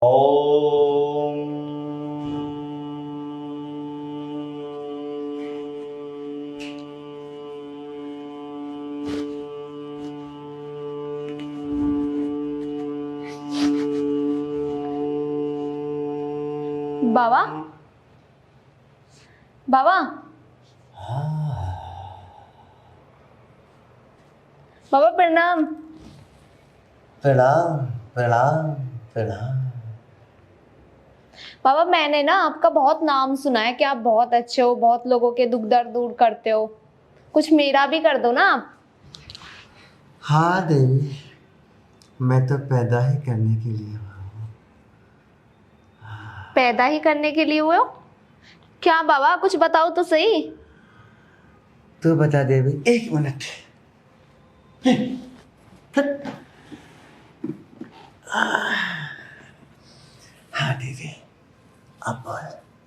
ओम। बाबा, बाबा, बाबा प्रणाम। प्रणाम प्रणाम प्रणाम। बाबा मैंने ना आपका बहुत नाम सुना है कि आप बहुत अच्छे हो, बहुत लोगों के दुख दर्द दूर करते हो। कुछ मेरा भी कर दो ना आप। हाँ देवी, मैं तो पैदा ही करने के लिए हुआ हूँ। पैदा ही करने के लिए हुए हो? क्या बाबा, कुछ बताओ तो सही। तू बता देवी, एक मिनट। हाँ देवी, अब बोल।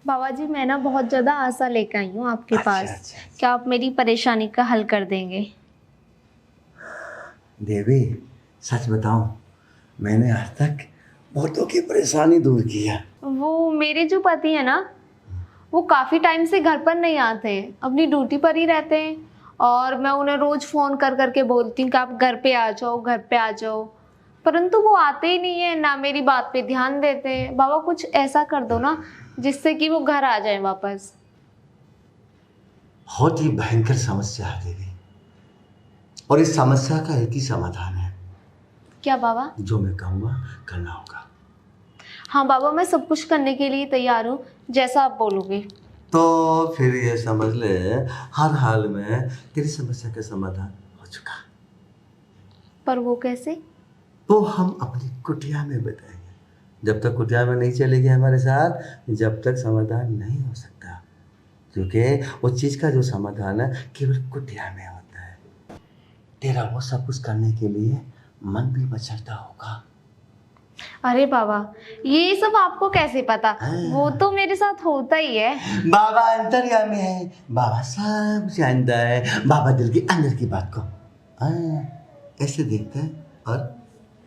बाबा जी, मैं ना बहुत ज्यादा आशा लेकर आई हूँ आपके पास। अच्छा। क्या आप मेरी परेशानी का हल कर देंगे? देवी, सच बताऊं, मैंने आज तक बहुतों की परेशानी दूर की है। वो मेरे जो पति है ना, वो काफी टाइम से घर पर नहीं आते, अपनी ड्यूटी पर ही रहते हैं। और मैं उन्हें रोज फोन कर करके बोलती हूँ कि आप घर पे आ जाओ, घर पे आ जाओ, परंतु वो आते ही नहीं है, ना मेरी बात पे ध्यान देते हैं। बाबा कुछ ऐसा कर दो ना जिससे कि वो घर आ जाए वापस। बहुत ही भयंकर समस्या है देवी, और इस समस्या का एक ही समाधान है। क्या बाबा? जो मैं कहूँगा करना होगा। हाँ बाबा, मैं सब कुछ करने के लिए तैयार हूँ, जैसा आप बोलोगे। तो फिर ये समझ ले, हर हाल में तेरी समस्या का समाधान हो चुका। पर वो कैसे? तो हम अपनी कुटिया में बताएंगे। जब तक कुटिया में नहीं चलेगी हमारे साथ, जब तक समाधान नहीं हो सकता, क्योंकि उस चीज का जो समाधान है केवल कुटिया में होता है। तेरा वो सब कुछ करने के लिए मन भी मचलता होगा। अरे बाबा, ये सब आपको कैसे पता? वो तो मेरे साथ होता ही है। बाबा अंतर्यामी है, बाबा सब जानता है। बाबा दिल के अंदर की बात को ऐसे देखता है और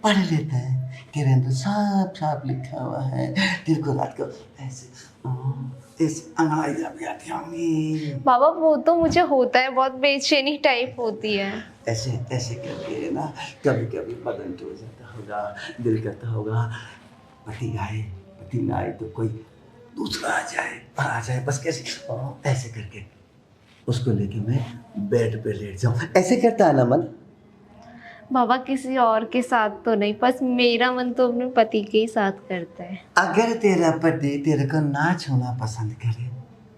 पढ़ लेता है। तेरे अंदर साफ साफ लिखा हुआ है। तेरे को रात को ऐसे ऐसे अंगड़ाई जाती आती होंगी। बाबा वो तो मुझे होता है, बहुत बेचैनी टाइप होती है। ऐसे ऐसे करके ना कभी कभी बदन टूट जाता होगा, दिल करता होगा पति ना आए तो कोई दूसरा आ जाए बस। कैसे ऐसे करके उसको लेके मैं बेड पे लेट जाऊं, ऐसे करता है ना मन। बाबा किसी और के साथ तो नहीं, बस मेरा मन तो अपने पति के ही साथ करता है। अगर तेरा पति तेरे को ना छूना पसंद करे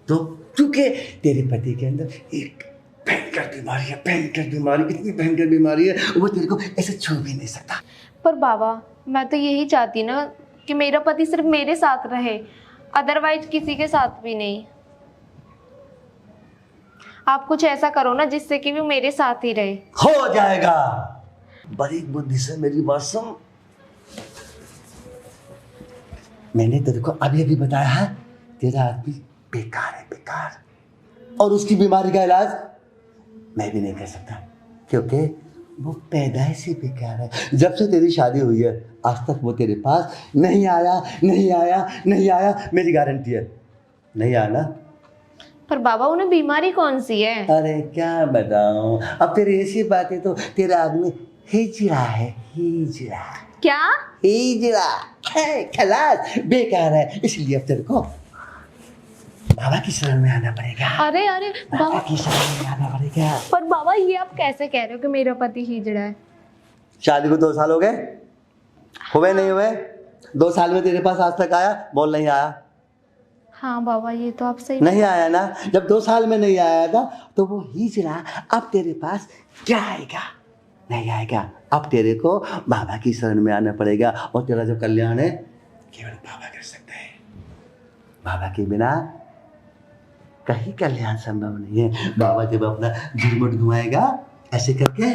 तो, क्योंकि तेरे पति के अंदर एक भयंकर बीमारी, इतनी भयंकर बीमारी है वो तेरे को ऐसे छू भी नहीं सकता। पर बाबा मैं तो यही चाहती ना कि मेरा पति सिर्फ मेरे साथ रहे, अदरवाइज किसी के साथ भी नहीं। आप कुछ ऐसा करो ना जिससे कि वो मेरे साथ ही रहे। हो जाएगा, बड़ी बुद्धि से मेरी बात सुन। मैंने तेरे को अभी अभी बताया है, तेरा आदमी बेकार है, बेकार। और उसकी बीमारी का इलाज मैं भी नहीं कर सकता, क्योंकि वो पैदाइशी बेकार है। जब से तेरी शादी हुई है आज तक वो तेरे पास नहीं आया। मेरी गारंटी है नहीं आया ना। पर बाबा उन्हें बीमारी कौन सी है? अरे क्या बताऊं, अब तेरी ऐसी बातें तो तेरा आदमी हिजड़ा है, हिजड़ा। क्या? हिजड़ा है, खलास, बेकार है। इसलिए अब तेरे को बाबा की शरण में आना पड़ेगा। अरे अरे बाबा की शरण में आना पड़ेगा। पर बाबा ये आप कैसे कह रहे हो कि मेरा पति हिजड़ा है? शादी को 2 साल हो गए, हुए नहीं हुए? 2 साल में तेरे पास आज तक आया? बोल नहीं आया। हाँ बाबा ये तो आप सही नहीं आया ना। जब 2 साल में नहीं आया था तो वो हिजड़ा अब तेरे पास क्या आएगा? नहीं आएगा। अब तेरे को बाबा की शरण में आना पड़ेगा, और तेरा जो कल्याण है केवल बाबा कर सकते हैं। बाबा के बिना कहीं कल्याण संभव नहीं है। बाबा जब अपना झुरमुट घुमाएगा ऐसे करके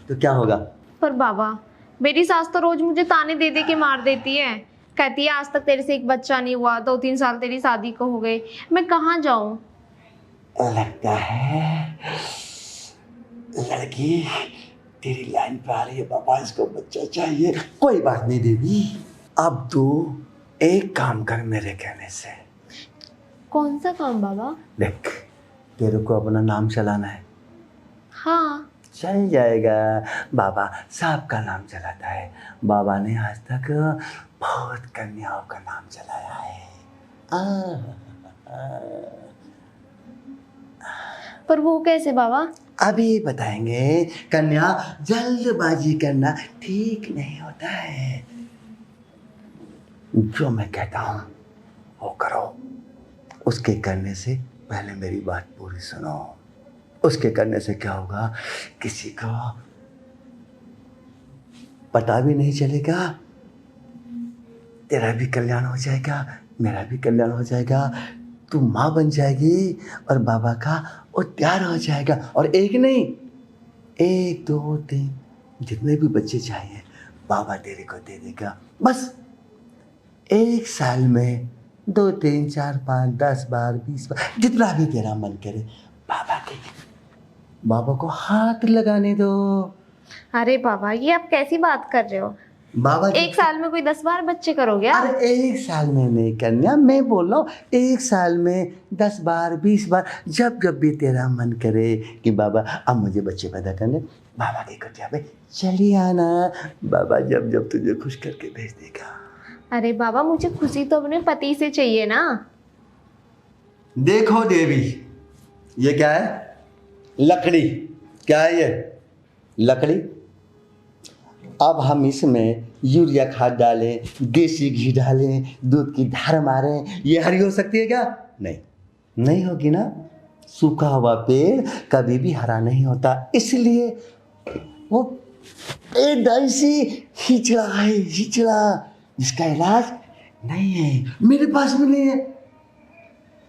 तो क्या होगा? पर बाबा मेरी सास तो रोज मुझे ताने दे दे के मार देती है, कहती है आज तक तेरे से एक बच्चा नहीं हुआ, 2-3 साल तेरी शादी को हो गए, मैं कहाँ जाऊं? लगता है लड़की तेरी लाइन पे आ रही है, पापा इसको बच्चा चाहिए। कोई बात नहीं देवी, अब तू एक काम कर मेरे कहने से। कौन सा काम बाबा? देख, तेरे को अपना नाम चलाना है। हाँ। चल जाएगा। बाबा सबका नाम चलाता है। बाबा ने आज तक बहुत कन्याओं का नाम चलाया है। पर वो कैसे बाबा? अभी बताएंगे। कन्या, जल्दबाजी करना ठीक नहीं होता है। जो मैं कहता हूं वो करो। उसके करने से पहले मेरी बात पूरी सुनो। उसके करने से क्या होगा, किसी को पता भी नहीं चलेगा। तेरा भी कल्याण हो जाएगा, मेरा भी कल्याण हो जाएगा। तू माँ बन जाएगी और बाबा का उद्धार हो जाएगा। और एक नहीं, 1 2 3 जितने भी बच्चे चाहिए बाबा तेरे को दे देगा। बस 1 साल में 2 3 4 5 10 बार 20 बार जितना भी तेरा मन करे बाबा को हाथ लगाने दो। अरे बाबा, ये आप कैसी बात कर रहे हो? बाबा 1 साल में कोई 10 बार बच्चे करोगे आप? अरे 1 साल में नहीं कन्या, मैं बोल रहा हूँ 1 साल में 10 बार 20 बार, जब जब भी तेरा मन करे कि बाबा अब मुझे बच्चे पैदा करने, बाबा की कुटिया पे चली आना। बाबा जब जब तुझे खुश करके भेज देगा। अरे बाबा, मुझे खुशी तो अपने पति से चाहिए ना। देखो देवी, ये क्या है? लकड़ी। क्या है ये? लकड़ी। अब हम इसमें यूरिया खाद डालें, देसी घी डालें, दूध की धार मारें, ये हरी हो सकती है क्या? नहीं, नहीं होगी ना। सूखा हुआ पेड़ कभी भी हरा नहीं होता, इसलिए वो पेड़ ऐसी हिचड़ा है, हिचड़ा जिसका इलाज नहीं है, मेरे पास भी नहीं है,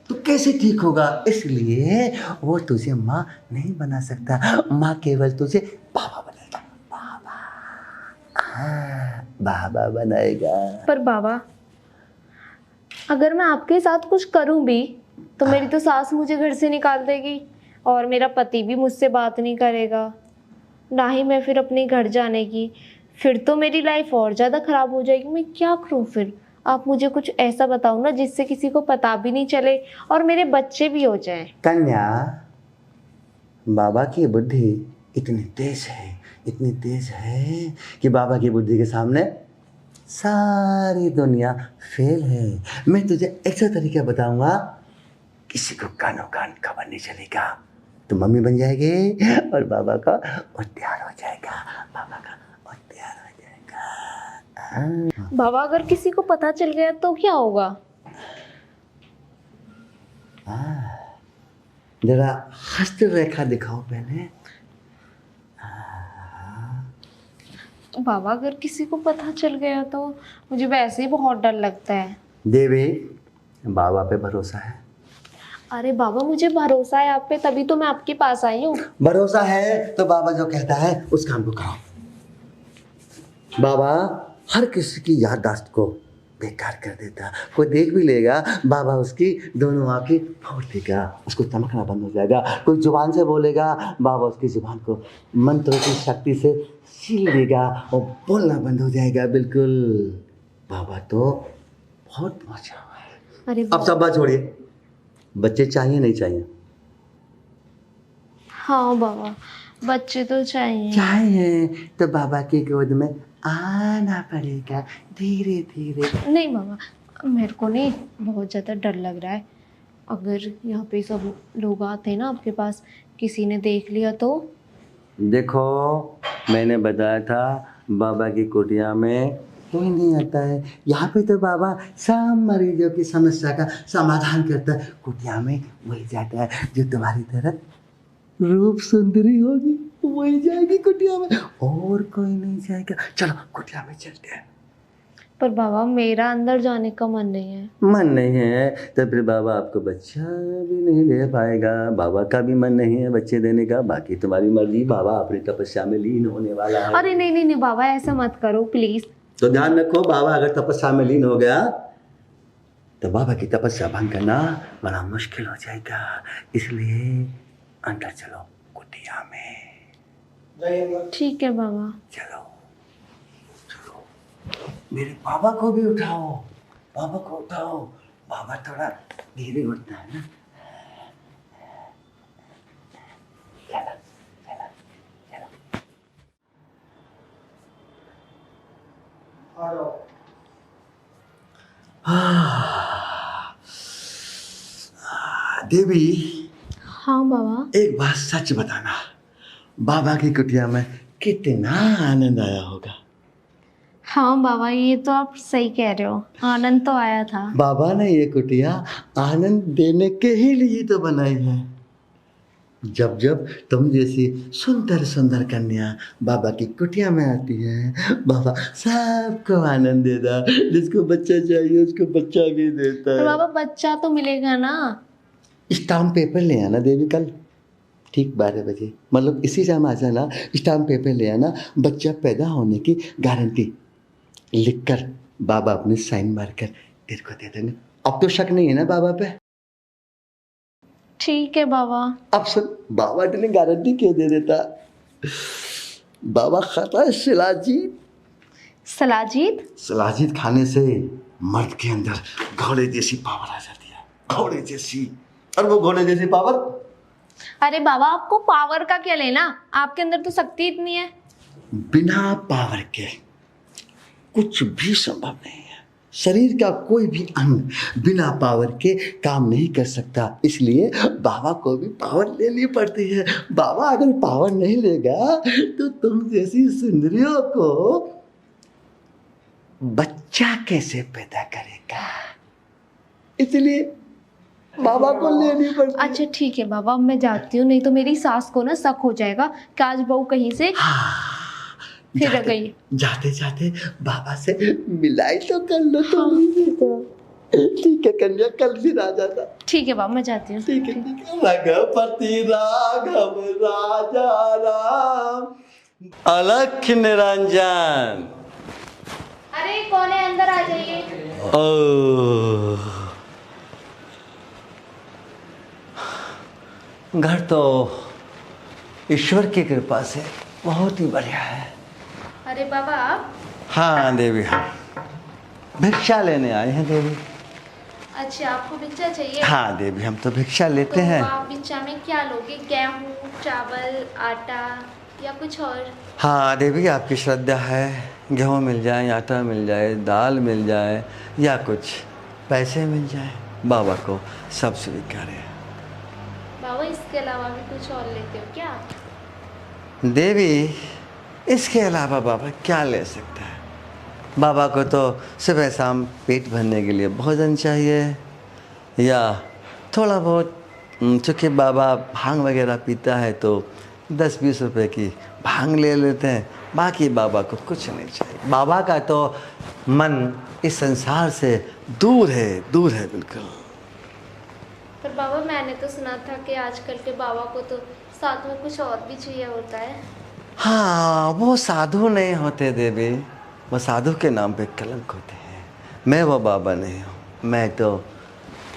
तो कैसे ठीक होगा? इसलिए वो तुझे माँ नहीं बना सकता। माँ केवल तुझे बाबा बनाएगा। बाबा, हाँ, बाबा बनाएगा। पर बाबा, अगर मैं आपके साथ कुछ करूं भी तो मेरी तो सास मुझे घर से निकाल देगी और मेरा पति भी मुझसे बात नहीं करेगा, ना ही मैं फिर अपने घर जाने की। फिर तो मेरी लाइफ और ज़्यादा ख़राब हो जाएगी। मैं क्या करूं फिर? आप मुझे कुछ ऐसा बताओ ना जिससे किसी को पता भी नहीं चले और मेरे बच्चे भी हो जाएं। कन्या, बाबा की बुद्धि इतनी तेज है, इतनी तेज है कि बाबा की बुद्धि के सामने सारी दुनिया फेल है। मैं तुझे ऐसा तरीका बताऊंगा, किसी को कानो कान खबर नहीं चलेगा। तो मम्मी बन जाएगी और बाबा का उद्धार हो जाएगा। बाबा का उद्धार हो जाएगा। बाबा, अगर किसी को पता चल गया तो क्या होगा? जरा हस्त रेखा दिखाओ पहले। बाबा, अगर किसी को पता चल गया तो मुझे वैसे ही बहुत डर लगता है। देवी, बाबा पे भरोसा है? अरे बाबा, मुझे भरोसा है आप पे, तभी तो मैं आपके पास आई हूँ। भरोसा है तो बाबा जो कहता है उस काम को करो। बाबा हर किसी की याददाश्त को बेकार कर देता। कोई देख भी लेगा, बाबा उसकी दोनों आंखें फोड़ देगा, उसको चमकना बंद हो जाएगा। कोई जुबान से बोलेगा, बाबा उसकी जुबान को मंत्रों की शक्ति से सील देगा और बोलना बंद हो जाएगा। बिल्कुल, बाबा तो बहुत मजा है। अरे अब सब बात छोड़िए, बच्चे चाहिए नहीं चाहिए? हाँ बाबा, बच्चे तो चाहिए। चाहिए तो बाबा की गोद में आना पड़ेगा, धीरे धीरे। नहीं बाबा, मेरे को नहीं, बहुत ज़्यादा डर लग रहा है। अगर यहाँ पे सब लोग आते हैं ना आपके पास, किसी ने देख लिया तो? देखो, मैंने बताया था बाबा की कुटिया में कोई नहीं आता है। यहाँ पे तो बाबा सब मरीजों की समस्या का समाधान करता है। कुटिया में वही जाता है जो तुम्हारी तरह रूप सुंदरी होगी, वही जाएगी कुटिया में, और कोई नहीं जाएगा। चलो कुटिया में चलते हैं। पर बाबा, मेरा अंदर जाने का मन नहीं है। मन नहीं है तो फिर बाबा आपको बच्चा भी नहीं दे पाएगा। बाबा का भी मन नहीं है बच्चे देने का, बाकी तुम्हारी मर्जी। बाबा अपनी तपस्या में लीन होने वाला है। अरे नहीं नहीं नहीं बाबा, ऐसा मत करो प्लीज। तो ध्यान रखो, बाबा अगर तपस्या में लीन हो गया तो बाबा की तपस्या भंग करना बड़ा मुश्किल हो जाएगा। इसलिए अंदर चलो कुटिया में। ठीक है बाबा। चलो चलो, मेरे बाबा को भी उठाओ। बाबा को उठाओ। बाबा थोड़ा धीरे उठता है ना। चलो, चलो, चलो। देवी, हाँ बाबा। एक बात सच बताना, बाबा की कुटिया में कितना आनंद आया होगा। हाँ बाबा, ये तो आप सही कह रहे हो, आनंद तो आया था। बाबा ने ये कुटिया आनंद देने के ही लिए तो बनाई है। जब जब तुम जैसी सुंदर सुंदर कन्या बाबा की कुटिया में आती है, बाबा सबको आनंद देता, जिसको बच्चा चाहिए उसको बच्चा भी देता तो है। बाबा बच्चा तो मिलेगा ना? स्टाम्प पेपर ले आना देवी कल, ठीक 12 बजे, मतलब इसी टाइम आ जाना। स्टाम्प पेपर ले आना, बच्चा पैदा होने की गारंटी लिखकर बाबा अपने साइन मारकर तेरे को दे देंगे। अब तो शक नहीं है ना बाबा पे? ठीक है बाबा। अब सुन, बाबा इतनी गारंटी क्यों दे देता? बाबा खाता है शिलाजीत। सलाजीत? शिलाजीत खाने से मर्द के अंदर घोड़े जैसी पावर आ जाती है, घोड़े जैसी। और वो घोड़े जैसी पावर। अरे बाबा, आपको पावर का क्या लेना, आपके अंदर तो शक्ति इतनी है। बिना पावर के कुछ भी संभव नहीं है। शरीर का कोई भी अंग बिना पावर के काम नहीं कर सकता, इसलिए बाबा को भी पावर लेनी पड़ती है। बाबा अगर पावर नहीं लेगा तो तुम जैसी सुंदरियों को बच्चा कैसे पैदा करेगा, इसलिए बाबा को लेनी पड़ती है। अच्छा ठीक है बाबा, अब मैं जाती हूँ, नहीं तो मेरी सास को ना शक हो जाएगा कि आज बहू कहीं से फिर जाते, गई। जाते जाते बाबा से मिलाई तो कर लो तुम। ठीक है कन्या, कल फिर आ जाता। ठीक है बाबा, मैं जाती हूँ। ठीक है, ठीक है। रघुपति राघव राजा राम, अलख निरंजन। अरे कौन है, अंदर आ जाइए। घर तो ईश्वर की कृपा से बहुत ही बढ़िया है। अरे बाबा आप? हाँ देवी, हम भिक्षा लेने आए हैं देवी। अच्छा, आपको भिक्षा चाहिए? हाँ देवी, हम तो भिक्षा लेते तो हैं। आप भिक्षा में क्या लोगे, गेहूँ, चावल, आटा या कुछ और? हाँ देवी, आपकी श्रद्धा है, गेहूँ मिल जाए, आटा मिल जाए, दाल मिल जाए या कुछ पैसे मिल जाए, बाबा को सब स्वीकार है। बाबा इसके अलावा भी कुछ और लेते हो क्या? देवी, इसके अलावा बाबा क्या ले सकता है? बाबा को तो सुबह शाम पेट भरने के लिए भोजन चाहिए, या थोड़ा बहुत, चूँकि बाबा भांग वगैरह पीता है तो 10-20 रुपए की भांग ले लेते हैं, बाकी बाबा को कुछ नहीं चाहिए। बाबा का तो मन इस संसार से दूर है बिल्कुल। पर बाबा मैंने तो सुना था कि आजकल के बाबा को तो साथ में कुछ और भी चाहिए होता है। हाँ, वो साधु नहीं होते देवी, वो साधु के नाम पे कलंक होते हैं। मैं वो बाबा नहीं हूँ, मैं तो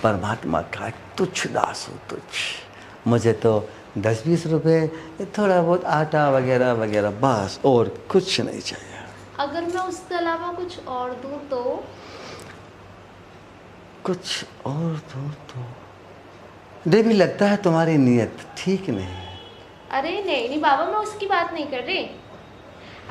परमात्मा का तुच्छ दास हूँ, तुच्छ। मुझे तो 10-20 रुपए, थोड़ा बहुत आटा वगैरह वगैरह, बस, और कुछ नहीं चाहिए। अगर मैं उसके अलावा कुछ और दूँ तो? कुछ और दूँ तो देवी, लगता है तुम्हारी नीयत ठीक नहीं है। अरे नहीं बाबा, मैं उसकी बात नहीं कर रही।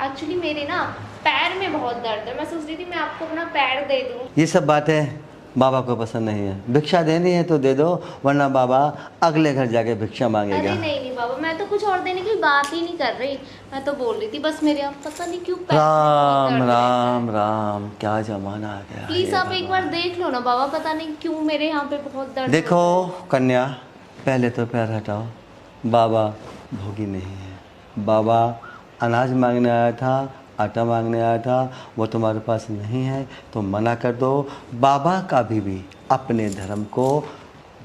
एक्चुअली मेरे ना पैर में बहुत दर्द है, मैं सोच रही थी मैं आपको अपना पैर दे दूँ। ये सब बातें बाबा को पसंद नहीं है। भिक्षा देनी है तो दे दो, वरना बाबा अगले घर जाके भिक्षा मांगेगा। अरे नहीं बाबा, मैं तो कुछ और देने की बात ही नहीं कर रही, मैं तो बोल रही थी बस मेरे आप पता नहीं क्यों पैर में बहुत राम दर्द राम राम, क्या जमाना आ गया। प्लीज आप एक बार देख लो ना बाबा, पता नहीं क्यों मेरे यहाँ पे बहुत दर्द देखो होता है। कन्या, पहले तो पैर हटाओ। बाबा भोगी नहीं है, बाबा अनाज मांगने आया था, आटा मांगने आया था, वो तुम्हारे पास नहीं है तो मना कर दो। बाबा का भी अपने धर्म को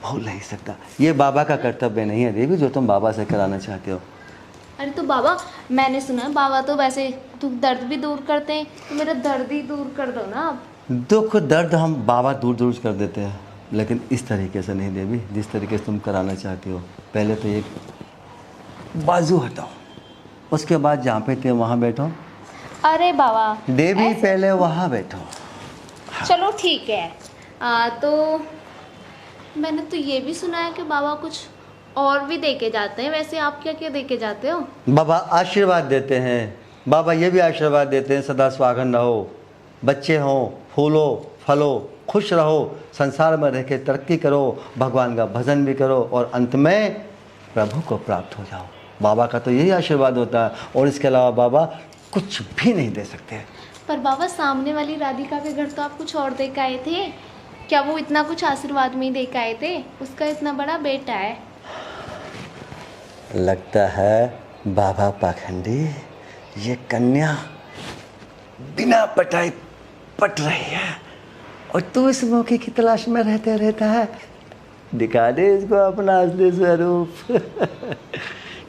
भूल नहीं सकता, ये बाबा का कर्तव्य नहीं है देवी जो तुम बाबा से कराना चाहते हो। अरे तो बाबा, मैंने सुना है बाबा तो वैसे दुख दर्द भी दूर करते हैं, तो मेरा दर्द ही दूर कर दो ना आप। दुख दर्द हम बाबा दूर दूर कर देते हैं, लेकिन इस तरीके से नहीं देवी, जिस तरीके से तुम कराना चाहती हो। पहले तो एक बाजू हटाओ, उसके बाद जहाँ पे थे वहाँ बैठो। अरे बाबा देवी पहले वहाँ बैठो। चलो ठीक है। तो मैंने तो ये भी सुना है कि बाबा कुछ और भी दे के जाते हैं। वैसे आप क्या क्या दे के जाते हो? बाबा आशीर्वाद देते हैं। बाबा ये भी आशीर्वाद देते हैं, सदा सुहागन रहो, बच्चे हों, फूलो फलो, खुश रहो, संसार में रह के तरक्की करो, भगवान का भजन भी करो और अंत में प्रभु को प्राप्त हो जाओ। बाबा का तो यही आशीर्वाद होता है और इसके अलावा बाबा कुछ भी नहीं दे सकते। पर बाबा सामने वाली राधिका के घर तो आप कुछ और दे के आए थे। क्या वो इतना कुछ आशीर्वाद में ही दे के आए थे? उसका इतना बड़ा बेटा है। लगता है बाबा पाखंडी, ये कन्या बिना पटाई पट रही है और तू इस मौके की तलाश में रहता है। दिखा दे इसको अपना असली स्वरूप।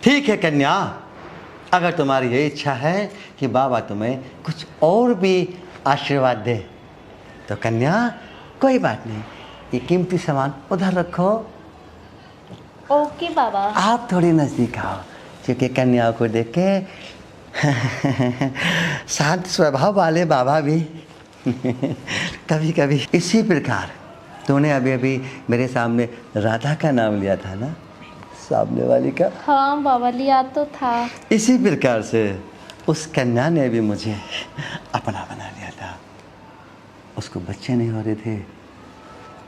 ठीक है कन्या, अगर तुम्हारी ये इच्छा है कि बाबा तुम्हें कुछ और भी आशीर्वाद दे तो कन्या कोई बात नहीं, ये कीमती सामान उधर रखो। ओके बाबा। आप थोड़ी नज़दीक आओ, क्योंकि कन्या को देख के शांत स्वभाव वाले बाबा भी कभी कभी इसी प्रकार। तूने अभी अभी मेरे सामने राधा का नाम लिया था ना, सामने वाली का। हाँ बाबा, लिया तो था। इसी प्रकार से उस कन्या ने भी मुझे अपना बना लिया था। उसको बच्चे नहीं हो रहे थे,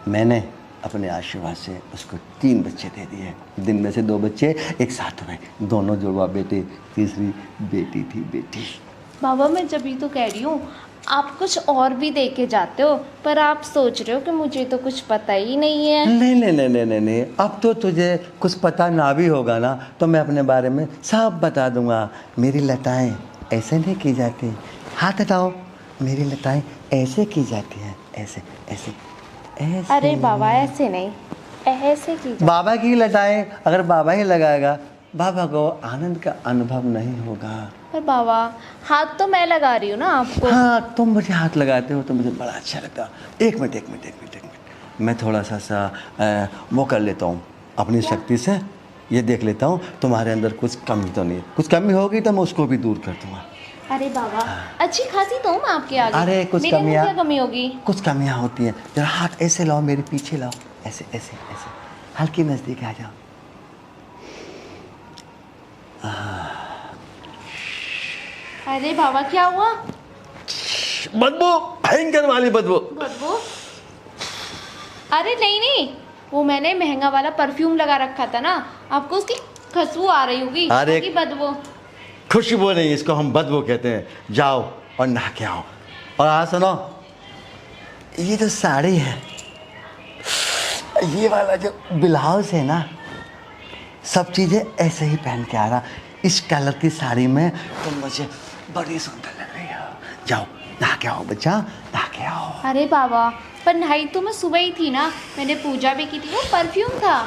मैंने अपने आशीर्वाद से उसको 3 बच्चे दे दिए। दिन में से 2 बच्चे एक साथ हुए, दोनों जुड़वा बेटे, तीसरी बेटी थी बेटी। बाबा मैं जब ही तो कह रही हूँ आप कुछ और भी दे के जाते हो, पर आप सोच रहे हो कि मुझे तो कुछ पता ही नहीं है। नहीं, अब तो तुझे कुछ पता ना भी होगा ना तो मैं अपने बारे में सब बता दूंगा। मेरी लताएं ऐसे नहीं की जाती, हाथ हटाओ, मेरी लताएं ऐसे की जाती हैं, ऐसे ऐसे ऐसे। अरे बाबा ऐसे नहीं, ऐसे की जाती। बाबा की लताएं अगर बाबा ही लगाएगा, बाबा को आनंद का अनुभव नहीं होगा। पर बाबा हाथ तो मैं लगा रही हूँ ना आपको। हाँ, तुम मुझे हाथ लगाते हो तो मुझे बड़ा अच्छा लगता। एक मिनट, मैं थोड़ा सा वो कर लेता हूँ अपनी शक्ति से, ये देख लेता हूँ तुम्हारे अंदर कुछ कमी तो नहीं। कुछ कमी होगी तो मैं उसको भी दूर कर दूँगा। अरे बाबा अच्छी खासी तो हूँ मैं आपके आगे। अरे कुछ मेरे में कमियाँ, क्या कमी होगी? कुछ कमियाँ होती हैं। जरा हाथ ऐसे लाओ, मेरे पीछे लाओ, ऐसे ऐसे ऐसे, हल्की नज़दीक आ जाओ। अरे बाबा क्या हुआ? बदबू, भयंकर वाली बदबू। बदबू? अरे नहीं, वो मैंने महंगा वाला परफ्यूम लगा रखा था ना, आपको उसकी खुशबू आ रही होगी। अरे की बदबू। खुशबू नहीं, इसको हम बदबू कहते हैं। जाओ और नहा के आओ। और हाँ सुनो, ये जो साड़ी है, ये वाला जो ब्लाउज है ना, सब चीज़ें ऐसे ही पहन के आ रहा। इस कलर की साड़ी में तुम मुझे बड़ी सुंदर लग रही हो। जाओ नहा के आओ बच्चा, नहा के आओ। अरे बाबा पर नहाई तो मैं सुबह ही थी ना, मैंने पूजा भी की थी, वो परफ्यूम था।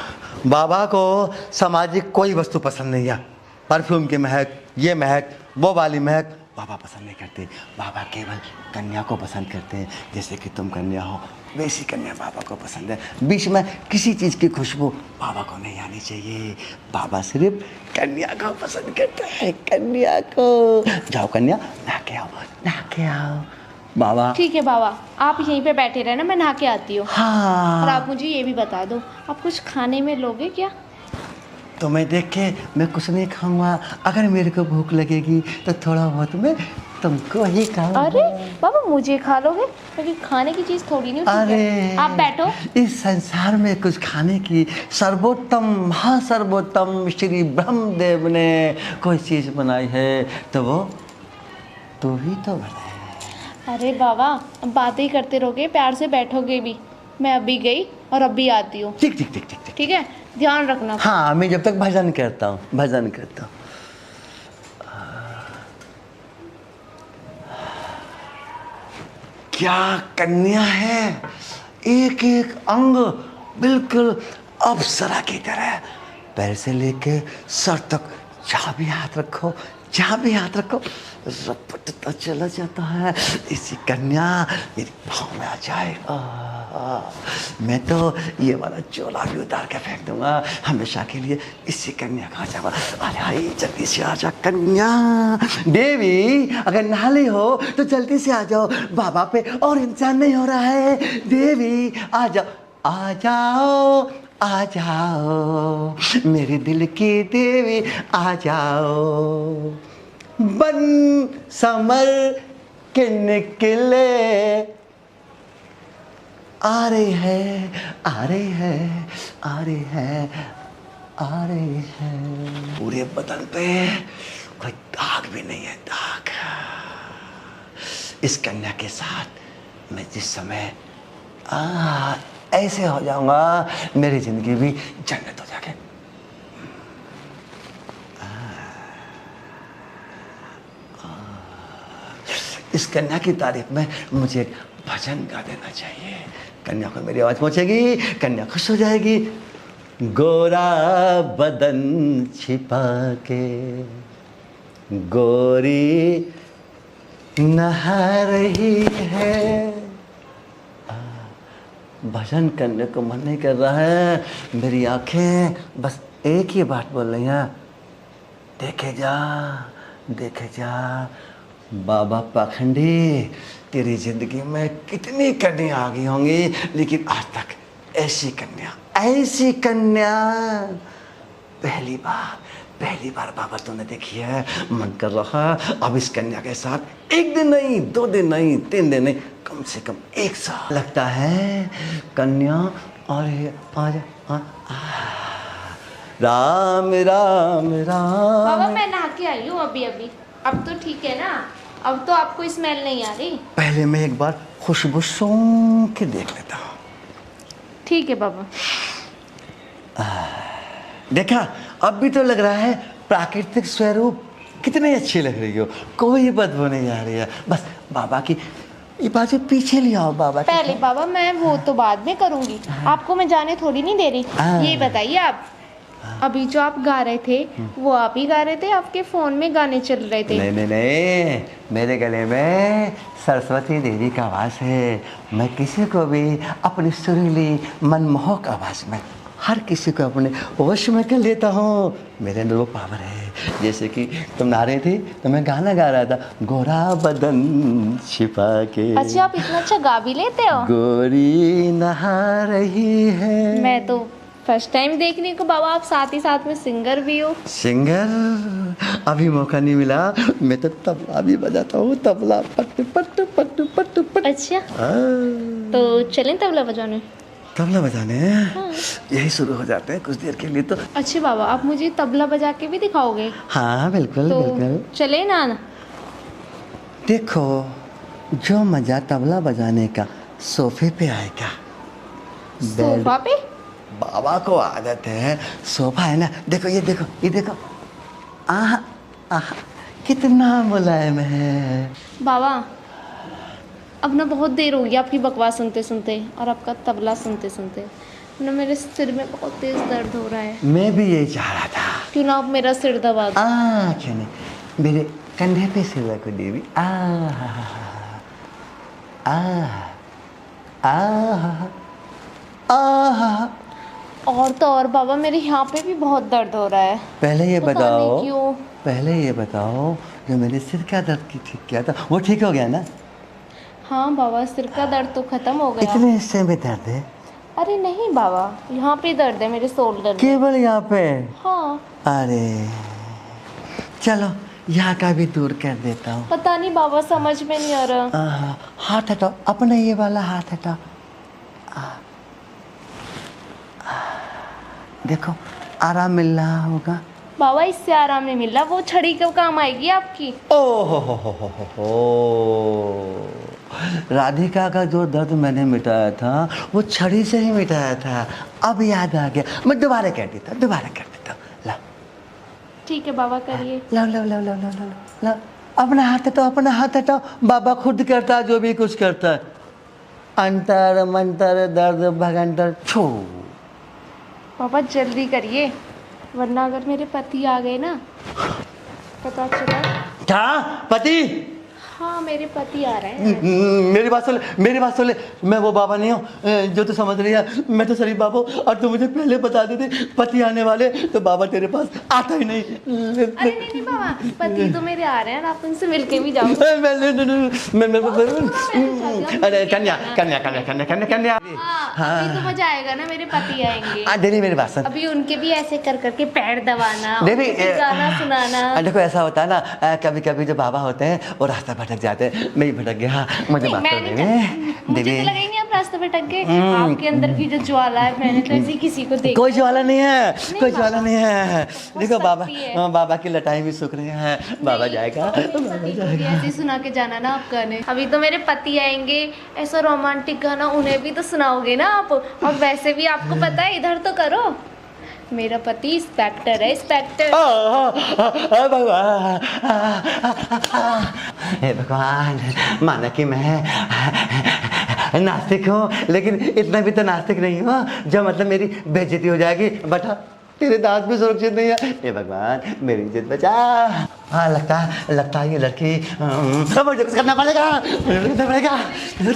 बाबा को सामाजिक कोई वस्तु पसंद नहीं है। परफ्यूम की महक, ये महक, वो वाली महक बाबा पसंद नहीं करते। बाबा केवल कन्या को पसंद करते हैं। जैसे कि तुम कन्या हो, वैसी कन्या बाबा को पसंद है। बीच में किसी चीज़ की खुशबू बाबा को नहीं आनी चाहिए। बाबा सिर्फ कन्या को पसंद करता है, कन्या को। जाओ कन्या, नहा के आओ, नहा के आओ। बाबा ठीक है बाबा, आप यहीं पे बैठे रहना, मैं नहा के आती हूँ। हाँ, और आप मुझे ये भी बता दो, आप कुछ खाने में लोगे क्या? तो मैं देख के मैं कुछ नहीं खाऊंगा। अगर मेरे को भूख लगेगी तो थोड़ा बहुत मैं तुमको ही खाऊंगा। अरे बाबा मुझे खा लोगे? क्योंकि खाने की चीज़ थोड़ी नहीं होती है। अरे आप बैठो। इस संसार में कुछ खाने की सर्वोत्तम, महासर्वोत्तम श्री ब्रह्मदेव ने कोई चीज़ बनाई है तो वो तू ही तो बनाए। अरे बाबा अब बातें ही करते रहोगे, प्यार से बैठोगे भी। मैं अभी गई और अभी आती हूँ। ठीक। ठीक है, ध्यान रखना। हाँ, मैं जब तक भजन करता हूँ, भजन करता हूँ। क्या कन्या है, एक एक अंग बिल्कुल अप्सरा की तरह। पैर से लेके सर तक जहाँ भी हाथ रखो जहाँ भी हाथ रखो रपटता चला जाता है। इसी कन्या मेरी भाव में आ जाए। मैं तो ये वाला चोला भी उतार के फेंक दूंगा हमेशा के लिए। इसी कन्या का आ जावा। अरे भाई जल्दी से आ जा कन्या। देवी अगर नाली हो तो जल्दी से आ जाओ, बाबा पे और इंसान नहीं हो रहा है। देवी आ जाओ, आ जाओ, आ जाओ मेरे दिल की देवी, आ जाओ। बन समर के निकले आ रही है, आ रही है, आ रही है, आ रही है। पूरे बदन पे कोई दाग भी नहीं है, दाग। इस कन्या के साथ मैं जिस समय ऐसे हो जाऊंगा, मेरी जिंदगी भी जन्नत हो जाके। इस कन्या की तारीफ में मुझे एक भजन गा देना चाहिए। कन्या को मेरी आवाज पहुंचेगी, कन्या खुश हो जाएगी। गोरा बदन छिपा के गोरी नहा रही है। भजन करने को मन नहीं कर रहा है, मेरी आंखें बस एक ही बात बोल रही हैं, देखे जा, देखे जा। बाबा पाखंडी, तेरी जिंदगी में कितनी कन्या आ गई होंगी, लेकिन आज तक ऐसी कन्या पहली बार बाबा तूने देखी है। मन कर रहा अब इस कन्या के साथ एक दिन नहीं, 2 दिन नहीं, 3 दिन नहीं, कम से कम 1 साल लगता है। कन्या और आजा, राम राम राम। बाबा मैं नहा के आई हूँ अभी अभी, अब तो ठीक है ना? अब तो आपको स्मेल नहीं आ रही? पहले मैं एक बार खुशबू सूंघ के देख लेता हूँ। ठीक है बाबा। देखा, अब भी तो लग रहा है प्राकृतिक स्वरूप कितनी अच्छी लग रही हो, कोई बदबू नहीं आ रही है। बस बाबा की ये बाजू पीछे ले आओ। बाबा पहले बाबा मैं वो तो बाद में करूँगी, आपको मैं जाने थोड़ी नहीं दे रही। ये बताइए आप, अभी जो आप गा रहे थे वो आप ही गा रहे थे, आपके फोन में गाने चल रहे थे? नहीं नहीं नहीं, मेरे गले में सरस्वती देवी का आवाज है। मैं किसी को भी अपनी सुरीली मनमोहक आवाज में हर किसी को अपने वश में कर लेता हूँ। मेरे अंदर वो पावर है। जैसे कि तुम नहा रही थी तो मैं गाना गा रहा था, गोरा बदन छिपा के। अच्छा आप इतना अच्छा गा भी लेते हो? गोरी नहा रही है। मैं तो फर्स्ट टाइम देखने को बाबा, आप साथ ही साथ में सिंगर भी हो। सिंगर अभी मौका नहीं मिला। मैं तो तबला भी बजाता हूँ, तबला पट पट पट पट पट। अच्छा तो चलें तबला बजाने? तबला बजाने यही शुरू हो जाते हैं कुछ देर के लिए तो। अच्छे बाबा आप मुझे तबला बजा के भी दिखाओगे? हाँ बिल्कुल तो बिल्कुल। चले ना? देखो, जो मजा तबला बजाने का सोफे पे आएगा, सोफा पे? बाबा को आदत है, सोफा है ना। देखो ये देखो, ये देखो, आह आह कितना मुलायम है। बाबा अब ना बहुत देर हो गई आपकी बकवास सुनते सुनते और आपका तबला सुनते सुनते ना, मेरे सिर में बहुत तेज दर्द हो रहा है। मैं भी यही चाह रहा था। क्यों ना आप मेरा सिर दबा दो? क्यों नहीं, मेरे कंधे पे सिर रखो देवी। और तो और बाबा मेरे यहाँ पे भी बहुत दर्द हो रहा है। पहले ये पता बताओ, नहीं क्यों। पहले ये बताओ, जो मेरे सिर का दर्द की ठीक किया था वो ठीक हो गया ना? हाँ बाबा सिर का दर्द तो खत्म हो गया। इतने हिस्से में दर्द है? अरे नहीं बाबा, यहाँ पे दर्द है, मेरे शोल्डर में। केवल यहाँ पे? हाँ। अरे चलो यहाँ का भी दूर कर देता हूँ। पता नहीं बाबा समझ में नहीं आ रहा। हाथ हटाओ, अपना ये वाला हाथ हटाओ। देखो आराम मिल रहा होगा। बाबा इससे आराम नहीं मिल रहा, वो छड़ी कब काम आएगी आपकी? ओह हो। राधिका का जो दर्द मैंने मिटाया था वो छड़ी से ही मिटाया था। अब याद आ गया, मैं दोबारा कर देता हूँ। ला ठीक है बाबा करिए। ला अपना हाथ हटाओ। बाबा खुद करता है जो भी कुछ करता है। अंतर मंतर दर्द भगंतर छू। बाबा जल्दी करिए, वरना अगर मेरे पति आ गए ना पता चला। क्या पति? हाँ मेरे पति आ रहे हैं। मेरी बात सुन, मेरी बात सुन ले। मैं वो बाबा नहीं हूँ जो तू समझ रही है। मैं तो शरीफ बाबा हूँ, और तू मुझे पहले बता देती पति आने वाले तो बाबा तेरे पास आता ही नहीं। अरे नहीं बाबा, पति तो मेरे आ रहे हैं, आप उनसे मिलके भी जाओ। अरे कन्या कन्या कन्या कन्या कन्या कन्या। अभी तो मजा आएगा ना, मेरे पति आएंगे। नहीं मेरी बात सुन। अभी उनके भी ऐसे कर करके पैर दबाना, नहीं गाना सुनाना। देखो ऐसा होता है ना, कभी कभी जो बाबा होते हैं वो रास्ता भटक जाते हैं। मैं ही भटक गया, मुझे माफ कर देवी। मुझे तो लगा ही नहीं आप रास्ते भटक गए। आपके अंदर की जो ज्वाला है, मैंने तो ऐसी किसी को देखा। कोई ज्वाला नहीं है, कोई ज्वाला नहीं है। देखो बाबा की लटाई भी सूख रही है। बाबा जाएगा, ऐसे सुना के जाना ना आप गाने। अभी तो मेरे पति आएंगे, ऐसा रोमांटिक गाना उन्हें भी तो सुनाओगे ना आप। और वैसे भी आपको पता है, इधर तो करो, मेरा पति इंस्पेक्टर है, इंस्पेक्टर। भगवान, हे भगवान, माना कि मैं नास्तिक हूँ, लेकिन इतना भी तो नास्तिक नहीं हूँ जो मतलब मेरी बेइज्जती हो जाएगी। बता तेरे दांत भी सुरक्षित नहीं है। हे भगवान मेरी इज्जत बचा। हाँ लगता है ये लड़की मुझे कुछ करना पड़ेगा, करना पड़ेगा। तू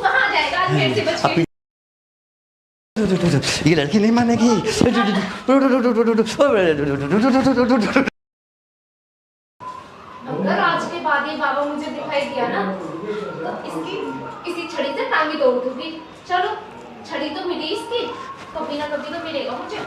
कहाँ जाएगा मेरे से बच के? ये लड़की नहीं मानेगी। अगर आज के बाद ये बाबा मुझे दिखाई दिया ना, तो इसी छड़ी से टांगी तोड़ दूंगी। चलो, छड़ी तो मिली इसकी, कभी ना कभी तो मिलेगा मुझे।